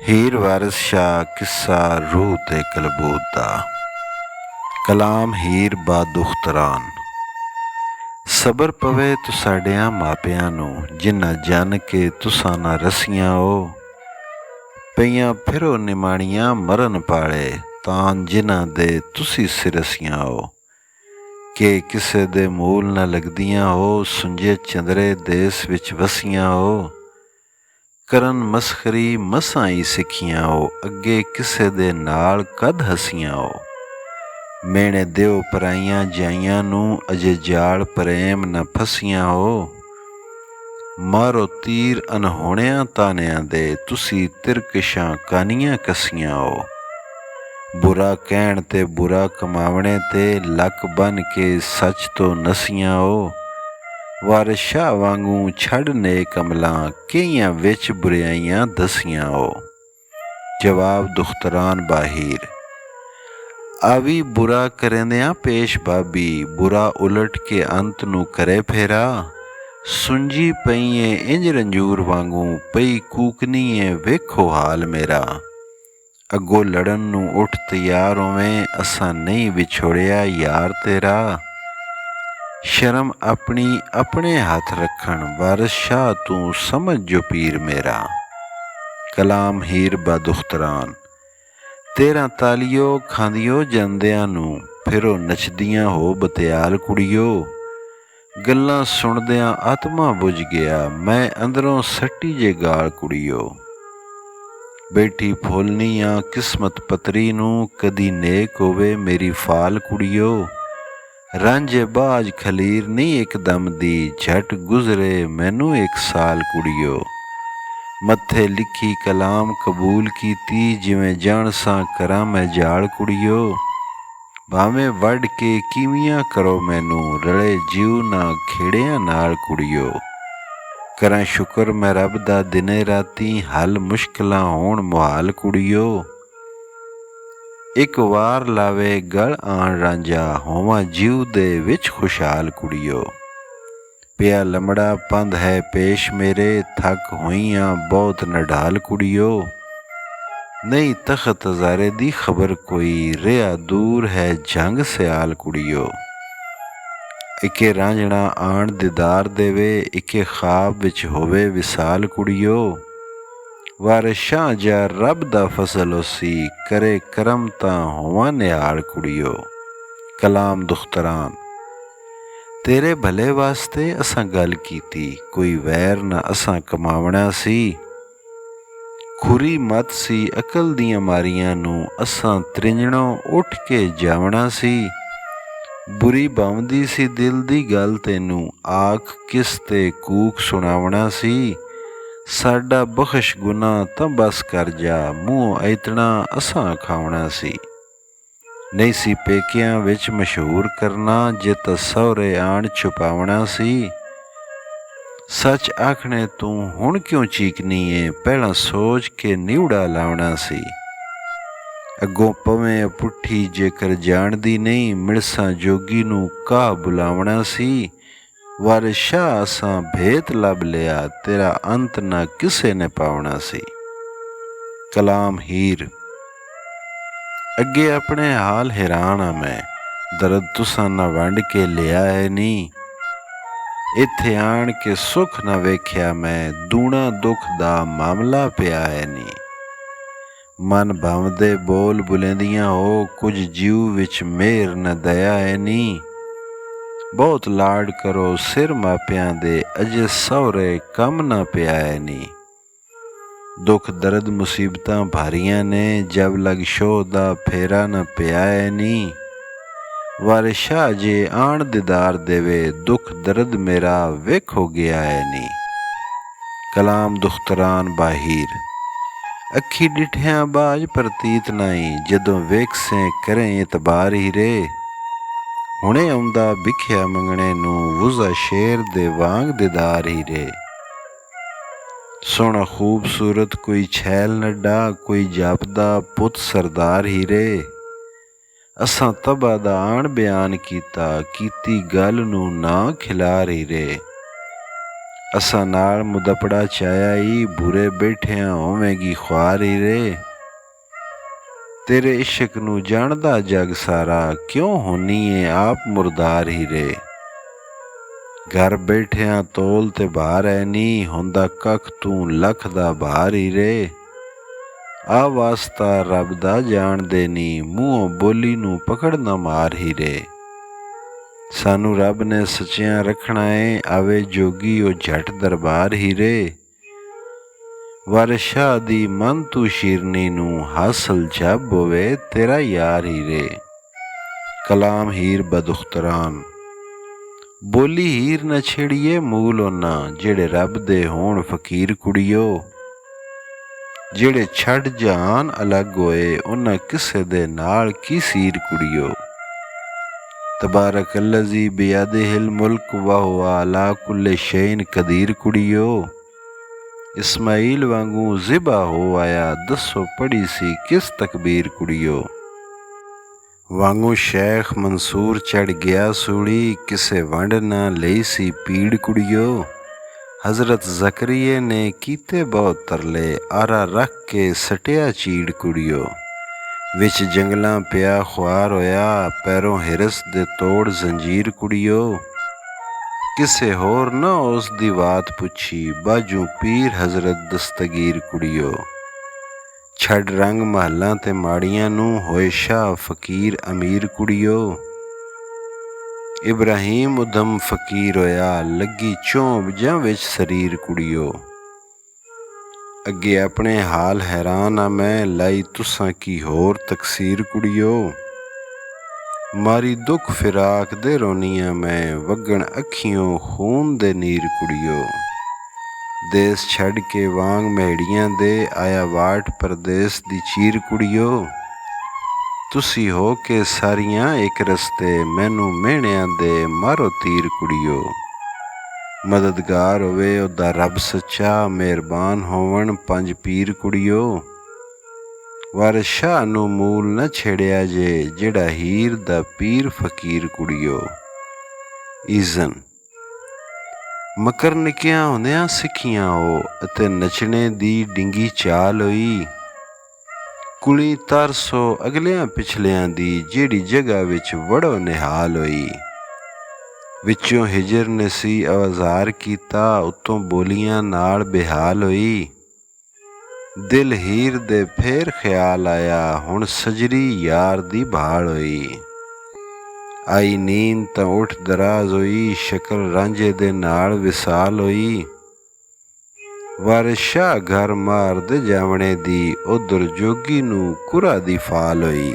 ਹੀਰ ਵਾਰਿਸ ਸ਼ਾਹ ਕਿੱਸਾ ਰੂਹ ਤੇ ਕਲਬੂਤ ਦਾ। ਕਲਾਮ ਹੀਰ ਬਾ ਦੁਖਤਰਾਨ। ਸਬਰ ਪਵੇ ਤੁਸਾਡਿਆਂ ਮਾਪਿਆਂ ਨੂੰ, ਜਿਨ੍ਹਾਂ ਜਨ ਕੇ ਤੁਸਾਂ ਨਾ ਰਸੀਆਂ ਓ। ਪਈਆਂ ਫਿਰੋ ਨਿਮਾਣੀਆਂ ਮਰਨ ਪਾਲੇ, ਤਾਂ ਜਿਨ੍ਹਾਂ ਦੇ ਤੁਸੀਂ ਸਿਰਸੀਆਂ ਓ। ਕਿ ਕਿਸੇ ਦੇ ਮੂਲ ਨਾ ਲੱਗਦੀਆਂ ਹੋ, ਸੁੰਝੇ ਚੰਦਰੇ ਦੇਸ ਵਿੱਚ ਵਸੀਆਂ ਓ। ਕਰਨ ਮਸਖਰੀ ਮਸਾਂ ਹੀ ਸਿੱਖੀਆਂ ਓ, ਅੱਗੇ ਕਿਸੇ ਦੇ ਨਾਲ ਕਦ ਹਸੀਆਂ ਓ। ਮੇਣੇ ਦਿਓ ਪਰਾਈਆਂ ਜਾਈਆਂ ਨੂੰ, ਅਜੇ ਜਾਲ ਪ੍ਰੇਮ ਨਾ ਫਸੀਆਂ ਓ। ਮਾਰੋ ਤੀਰ ਅਨਹੋਣਿਆਂ ਤਾਨਿਆਂ ਦੇ, ਤੁਸੀਂ ਤਿਰਕਸ਼ਾਂ ਕਾਨੀਆਂ ਕਸੀਆਂ ਓ। ਬੁਰਾ ਕਹਿਣ ਤੇ ਬੁਰਾ ਕਮਾਵਣੇ ਤੇ, ਲੱਕ ਬੰਨ ਕੇ ਸੱਚ ਤੋਂ ਨਸੀਆਂ ਓ। ਵਾਰਿਸ ਸ਼ਾਹ ਵਾਂਗੂ ਛੱਡ ਨੇਕ ਅਮਲਾਂ, ਕਈਆਂ ਵਿੱਚ ਬੁਰਿਆਈਆਂ ਦਸੀਆਂ ਓ। ਜਵਾਬ ਦੁਖਤਰਾਨ ਬਾ ਹੀਰ। ਆਵੀ ਬੁਰਾ ਕਰੇਂਦਿਆਂ ਪੇਸ਼ ਬਾਬੀ, ਬੁਰਾ ਉਲਟ ਕੇ ਅੰਤ ਨੂੰ ਕਰੇ ਫੇਰਾ। ਸੁੰਝੀ ਪਈ ਏ ਇੰਜ ਰੰਜੂਰ ਵਾਂਗੂ, ਪਈ ਕੂਕਨੀ ਏ ਵੇਖੋ ਹਾਲ ਮੇਰਾ। ਅੱਗੋਂ ਲੜਨ ਨੂੰ ਉੱਠ ਤਿਆਰ ਹੋਵੇਂ, ਅਸਾਂ ਨਹੀਂ ਵਿਛੋੜਿਆ ਯਾਰ ਤੇਰਾ। ਸ਼ਰਮ ਆਪਣੀ ਆਪਣੇ ਹੱਥ ਰੱਖਣ, ਵਾਰਿਸ ਸ਼ਾਹ ਤੂੰ ਸਮਝ ਜੋ ਪੀਰ ਮੇਰਾ। ਕਲਾਮ ਹੀਰ ਬਾ ਦੁਖਤਰਾਨ। ਤੇਰਾ ਤਾਲੀਓ ਖਾਂदियो ਜਾਂਦਿਆਂ ਨੂੰ, ਫਿਰੋ ਨੱਚਦੀਆਂ ਹੋ ਬਤਿਆਲ ਕੁੜੀਓ। ਗੱਲਾਂ ਸੁਣਦਿਆਂ ਆਤਮਾ ਬੁਝ ਗਿਆ, ਮੈਂ ਅੰਦਰੋਂ ਸੱਟੀ ਜੇ ਗਾਲ ਕੁੜੀਓ। ਬੈਠੀ ਫੋਲਨੀ ਆ ਕਿਸਮਤ ਪੱਤਰੀ ਨੂੰ, ਕਦੀ ਨੇਕ ਹੋਵੇ ਮੇਰੀ ਫਾਲ ਕੁੜੀਓ। ਰਾਂਝੇ ਬਾਜ ਖਲੀਰ ਨਹੀਂ ਇੱਕਦਮ ਦੀ, ਝਟ ਗੁਜ਼ਰੇ ਮੈਨੂੰ 1 ਸਾਲ ਕੁੜੀਓ। ਮੱਥੇ ਲਿਖੀ ਕਲਾਮ ਕਬੂਲ ਕੀਤੀ, ਜਿਵੇਂ ਜਾਣ ਸਾਂ ਕਰਾਂ ਮੈਂ ਜਾਲ ਕੁੜੀਓ। ਭਾਵੇਂ ਵੱਢ ਕੇ ਕਿਵੀਆਂ ਕਰੋ ਮੈਨੂੰ, ਰਲੇ ਜਿਉ ਨਾ ਖੇੜਿਆਂ ਨਾਲ ਕੁੜੀਓ। ਕਰਾਂ ਸ਼ੁਕਰ ਮੈਂ ਰੱਬ ਦਾ ਦਿਨੇ ਰਾਤੀ, ਹੱਲ ਮੁਸ਼ਕਿਲਾਂ ਹੋਣ ਮੁਹਾਲ ਕੁੜੀਓ। ਇੱਕ ਵਾਰ ਲਾਵੇ ਗਲ ਆਣ ਰਾਂਝਾ, ਹੋਵਾਂ ਜਿਉ ਦੇ ਵਿੱਚ ਖੁਸ਼ਹਾਲ ਕੁੜੀਓ। ਪਿਆ ਲੰਮੜਾ ਪੰਧ ਹੈ ਪੇਸ਼ ਮੇਰੇ, ਥੱਕ ਹੋਈਆਂ ਬਹੁਤ ਨਢਾਲ ਕੁੜੀਓ। ਨਹੀਂ ਤਖ਼ਤ ਹਜ਼ਾਰੇ ਦੀ ਖਬਰ ਕੋਈ, ਰਿਹਾ ਦੂਰ ਹੈ ਜੰਗ ਸਿਆਲ ਕੁੜੀਓ। ਇੱਕੇ ਰਾਂਝਣਾ ਆਣ ਦੀਦਾਰ ਦੇਵੇ, ਇੱਕੇ ਖਾਬ ਵਿੱਚ ਹੋਵੇ ਵਿਸਾਲ ਕੁੜੀਓ। ਵਾਰਿਸ ਸ਼ਾਹ ਜਾ ਰੱਬ ਦਾ ਫਜ਼ਲ ਹੋਸੀ, ਕਰੇ ਕਰਮ ਤਾਂ ਹੋਵਾਂ ਨਿਹਾਲ ਕੁੜੀਓ। ਕਲਾਮ ਦੁਖਤਰਾਨ। ਤੇਰੇ ਭਲੇ ਵਾਸਤੇ ਅਸਾਂ ਗੱਲ ਕੀਤੀ, ਕੋਈ ਵੈਰ ਨਾ ਅਸਾਂ ਕਮਾਵਣਾ ਸੀ। ਖੁਰੀ ਮਤ ਸੀ ਅਕਲ ਦੀਆਂ ਮਾਰੀਆਂ ਨੂੰ, ਅਸਾਂ ਤ੍ਰਿੰਜਣੋਂ ਉੱਠ ਕੇ ਜਾਵਣਾ ਸੀ। ਬੁਰੀ ਭਾਉਂਦੀ ਸੀ ਦਿਲ ਦੀ ਗੱਲ ਤੈਨੂੰ, ਆਖ ਕਿਸ ਤੇ ਕੂਕ ਸੁਣਾਵਣਾ ਸੀ। ਸਾਡਾ ਬਖਸ਼ ਗੁਨਾਹ ਤਾਂ ਬਸ ਕਰ ਜਾ, ਮੂੰਹ ਐਤਣਾ ਅਸਾਂ ਖਾਵਣਾ ਸੀ। ਨਹੀਂ ਸੀ ਪੇਕਿਆਂ ਵਿੱਚ ਮਸ਼ਹੂਰ ਕਰਨਾ, ਜੇ ਤਾਂ ਸਹੁਰੇ ਆਣ ਛੁਪਾਵਣਾ ਸੀ। ਸੱਚ ਆਖਣੇ ਤੂੰ ਹੁਣ ਕਿਉਂ ਚੀਕਨੀ ਏ, ਪਹਿਲਾਂ ਸੋਚ ਕੇ ਨਿਉੜਾ ਲਾਉਣਾ ਸੀ। ਅੱਗੋਂ ਪਵੇਂ ਪੁੱਠੀ ਜੇਕਰ ਜਾਣਦੀ ਨਹੀਂ, ਮਿਰਸਾਂ ਜੋਗੀ ਨੂੰ ਕਾਹ ਬੁਲਾਵਣਾ ਸੀ। ਵਾਰਿਸ ਸ਼ਾਹ ਅਸਾਂ ਭੇਤ ਲੱਭ ਲਿਆ, ਤੇਰਾ ਅੰਤ ਨਾ ਕਿਸੇ ਨੇ ਪਾਵਣਾ ਸੀ। ਕਲਾਮ ਹੀਰ। ਅੱਗੇ ਆਪਣੇ ਹਾਲ ਹੈਰਾਨ ਆ ਮੈਂ, ਦਰਦ ਤੁਸਾਂ ਨਾ ਵੰਡ ਕੇ ਲਿਆ ਹੈ ਨੀ। ਇੱਥੇ ਆਣ ਕੇ ਸੁੱਖ ਨਾ ਵੇਖਿਆ ਮੈਂ, ਦੂਣਾ ਦੁੱਖ ਦਾ ਮਾਮਲਾ ਪਿਆ ਹੈ ਨੀ। ਮਨ ਭਾਵਦੇ ਬੋਲ ਬੁਲੰਦੀਆਂ ਹੋ, ਕੁਝ ਜੀਉ ਵਿੱਚ ਮਿਹਰ ਨਾ ਦਇਆ ਹੈ ਨੀ। ਬਹੁਤ ਲਾਡ ਕਰੋ ਸਿਰ ਮਾਪਿਆਂ ਦੇ, ਅਜੇ ਸਹੁਰੇ ਕੰਮ ਨਾ ਪਿਆ ਹੈ ਨੀ। ਦੁੱਖ ਦਰਦ ਮੁਸੀਬਤਾਂ ਭਾਰੀਆਂ ਨੇ, ਜਬ ਲਗ ਸ਼ੋਹ ਦਾ ਫੇਰਾ ਨਾ ਪਿਆ ਹੈ ਨੀ। ਵਾਰਿਸ ਸ਼ਾਹ ਜੇ ਆਣ ਦੀਦਾਰ ਦੇਵੇ, ਦੁੱਖ ਦਰਦ ਮੇਰਾ ਵੇਖੋ ਗਿਆ ਹੈ ਨੀ। ਕਲਾਮ ਦੁਖਤਰਾਨ ਬਾ ਹੀਰ। ਅੱਖੀ ਡਿਠਿਆਂ ਬਾਜ ਪ੍ਰਤੀਤ ਨਾਈ, ਜਦੋਂ ਵੇਖਸੇ ਕਰੇ ਇਤਬਾਰ ਹੀਰੇ। ਹੁਣੇ ਆਉਂਦਾ ਭਿਖਿਆ ਮੰਗਣੇ ਨੂੰ, ਵੁਜ਼ਾ ਸ਼ੇਰ ਦੇ ਵਾਂਗ ਦੀਦਾਰ ਹੀਰੇ। ਸੋਹਣਾ ਖੂਬਸੂਰਤ ਕੋਈ छैल ਨੱਡਾ, ਕੋਈ ਜਾਪਦਾ ਪੁੱਤ ਸਰਦਾਰ ਹੀਰੇ। ਅਸਾਂ ਤਬਾ ਦਾ ਆਣ ਬਿਆਨ ਕੀਤਾ, ਕੀਤੀ ਗੱਲ ਨੂੰ ਨਾ ਖਿਲਾਰ ਹੀਰੇ। ਅਸਾਂ ਨਾਲ ਮੁਦਪੜਾ ਚਾਇਆ ਈ ਬੁਰੇ ਬੈਠਿਆਂ ਹੋਵੇਂਗੀ ਖੁਆਰ ਹੀਰੇ। ਤੇਰੇ ਇਸ਼ਕ ਨੂੰ ਜਾਣਦਾ ਜਗ ਸਾਰਾ, ਕਿਉਂ ਹੋਨੀ ਏ ਆਪ ਮੁਰਦਾਰ ਹੀਰੇ। ਘਰ ਬੈਠਿਆਂ ਤੋਲ ਤੇ ਭਾਰ ਐ ਨੀ, ਹੁੰਦਾ ਕੱਖ ਤੂੰ ਲੱਖ ਦਾ ਭਾਰ ਹੀਰੇ। ਆ ਵਾਸਤਾ ਰੱਬ ਦਾ ਜਾਣਦੇ ਨੀ, ਮੂੰਹੋਂ ਬੋਲੀ ਨੂੰ ਪਕੜ ਨਾ ਮਾਰ ਹੀਰੇ। ਸਾਨੂੰ ਰੱਬ ਨੇ ਸੱਚਿਆਂ ਰੱਖਣਾ ਏ, ਆਵੇ ਜੋਗੀ ਉਹ ਝੱਟ ਦਰਬਾਰ ਹੀਰੇ। ਵਾਰਿਸ ਸ਼ਾਹ ਦੀ ਮਨ ਤੂੰ ਸ਼ੀਰਨੀ ਨੂੰ, ਹਾਸਲ ਜਬ ਹੋਵੇ ਤੇਰਾ ਯਾਰ ਹੀਰੇ। ਕਲਾਮ ਹੀਰ ਬਦੁਖਤਰਾਨ। ਬੋਲੀ ਹੀਰ ਨਾ ਛੇੜੀਏ ਮੂਲ ਉਹਨਾਂ, ਜਿਹੜੇ ਰੱਬ ਦੇ ਹੋਣ ਫਕੀਰ ਕੁੜੀਓ। ਜਿਹੜੇ ਛੱਡ ਜਾਨ ਅਲੱਗ ਹੋਏ, ਉਹਨਾਂ ਕਿਸੇ ਦੇ ਨਾਲ ਕੀ ਸੀਰ ਕੁੜੀਓ। ਤਬਾਰਕ ਅੱਲਜ਼ੀ ਬਿਯਦਿਹਿਲ ਮੁਲਕ ਵਹੁਵ ਅਲਾ ਕੁੱਲੀ ਸ਼ੈਇਨ ਕਦੀਰ ਕੁੜੀਓ। ਇਸਮਾਈਲ ਵਾਂਗੂ ਜ਼ਿਬਾ ਹੋ ਆਇਆ, ਦੱਸੋ ਪੜ੍ਹੀ ਸੀ ਕਿਸ ਤਕਬੀਰ ਕੁੜੀਓ। ਵਾਂਗੂ ਸ਼ੇਖ ਮਨਸੂਰ ਚੜ੍ਹ ਗਿਆ ਸੂਲੀ, ਕਿਸੇ ਵੰਡ ਨਾ ਲਈ ਸੀ ਪੀੜ ਕੁੜੀਓ। ਹਜ਼ਰਤ ਜ਼ਕਰੀਏ ਨੇ ਕੀਤੇ ਬਹੁਤ ਤਰਲੇ, ਆਰਾ ਰੱਖ ਕੇ ਸਟਿਆ ਚੀੜ ਕੁੜੀਓ। ਵਿੱਚ ਜੰਗਲਾਂ ਪਿਆ ਖੁਆਰ ਹੋਇਆ, ਪੈਰੋਂ ਹਿਰਸ ਦੇ ਤੋੜ ਜ਼ੰਜੀਰ ਕੁੜੀਓ। ਕਿਸੇ ਹੋਰ ਨਾ ਉਸ ਦੀ ਬਾਤ ਪੁੱਛੀ, ਬਾਜੂ ਪੀਰ ਹਜ਼ਰਤ ਦਸਤਗੀਰ ਕੁੜੀਓ। ਛੱਡ ਰੰਗ ਮਹਲਾਂ ਤੇ ਮਾੜੀਆਂ ਨੂੰ, ਹੋਏ ਸ਼ਾਹ ਫਕੀਰ ਅਮੀਰ ਕੁੜੀਓ। ਇਬਰਾਹੀਮ ਉਦਮ ਫਕੀਰ ਹੋਇਆ, ਲੱਗੀ ਚੋਂਬ ਜਾਂ ਵਿੱਚ ਸਰੀਰ ਕੁੜੀਓ। ਅੱਗੇ ਆਪਣੇ ਹਾਲ ਹੈਰਾਨ ਆ ਮੈਂ, ਲਾਈ ਤੁਸਾਂ ਕੀ ਹੋਰ ਤਕਸੀਰ ਕੁੜੀਓ। ਮਾਰੀ ਦੁੱਖ ਫਿਰਾਕ ਦੇ ਰੋਨੀਆਂ ਮੈਂ, ਵਗਣ ਅੱਖੀਓਂ ਖੂਨ ਦੇ ਨੀਰ ਕੁੜੀਓ। ਦੇਸ ਛੱਡ ਕੇ ਵਾਂਗ ਮਹਿੜੀਆਂ ਦੇ, ਆਇਆ ਵਾਟ ਪਰਦੇਸ ਦੀ ਚੀਰ ਕੁੜੀਓ। ਤੁਸੀਂ ਹੋ ਕੇ ਸਾਰੀਆਂ ਇੱਕ ਰਸਤੇ, ਮੈਨੂੰ ਮਿਹਣਿਆਂ ਦੇ ਮਾਰੋ ਤੀਰ ਕੁੜੀਓ। ਮਦਦਗਾਰ ਹੋਵੇ ਉਹਦਾ ਰੱਬ ਸੱਚਾ, ਮਿਹਰਬਾਨ ਹੋਵਣ ਪੰਜ ਪੀਰ ਕੁੜੀਓ। ਵਾਰਿਸ ਸ਼ਾਹ ਨੂੰ ਮੂਲ ਨਾ ਛੇੜਿਆ ਜੇ, ਜਿਹੜਾ ਹੀਰ ਦਾ ਪੀਰ ਫਕੀਰ ਕੁੜੀਓ। ਈਜ਼ਨ। ਮਕਰ ਨਿੱਕਿਆਂ ਹੁੰਦਿਆਂ ਸਿੱਖੀਆਂ ਹੋ, ਅਤੇ ਨੱਚਣੇ ਦੀ ਡਿੰਗੀ ਚਾਲ ਹੋਈ। ਕੁਲੀ ਤਰਸੋ ਅਗਲਿਆਂ ਪਿਛਲਿਆਂ ਦੀ, ਜਿਹੜੀ ਜਗ੍ਹਾ ਵਿੱਚ ਵੜੋ ਨਿਹਾਲ ਹੋਈ। ਵਿੱਚੋਂ ਹਿਜਰ ਨੇ ਸੀ ਆਵਾਜ਼ਾਰ ਕੀਤਾ, ਉੱਤੋਂ ਬੋਲੀਆਂ ਨਾਲ ਬੇਹਾਲ ਹੋਈ। ਦਿਲ ਹੀਰ ਦੇ ਫੇਰ ਖਿਆਲ ਆਇਆ, ਹੁਣ ਸਜਰੀ ਯਾਰ ਦੀ ਭਾਲ ਹੋਈ। ਆਈ ਨੀਂਦ ਤਾਂ ਉੱਠ ਦਰਾਜ਼ ਹੋਈ, ਸ਼ਕਲ ਰਾਂਝੇ ਦੇ ਨਾਲ ਵਿਸਾਲ ਹੋਈ। ਵਾਰਿਸ ਸ਼ਾਹ ਘਰ ਮਾਰਦੇ ਜਾਵਣੇ ਦੀ, ਉਧਰ ਜੋਗੀ ਨੂੰ ਕੁਰਾ ਦੀ ਫਾਲ ਹੋਈ।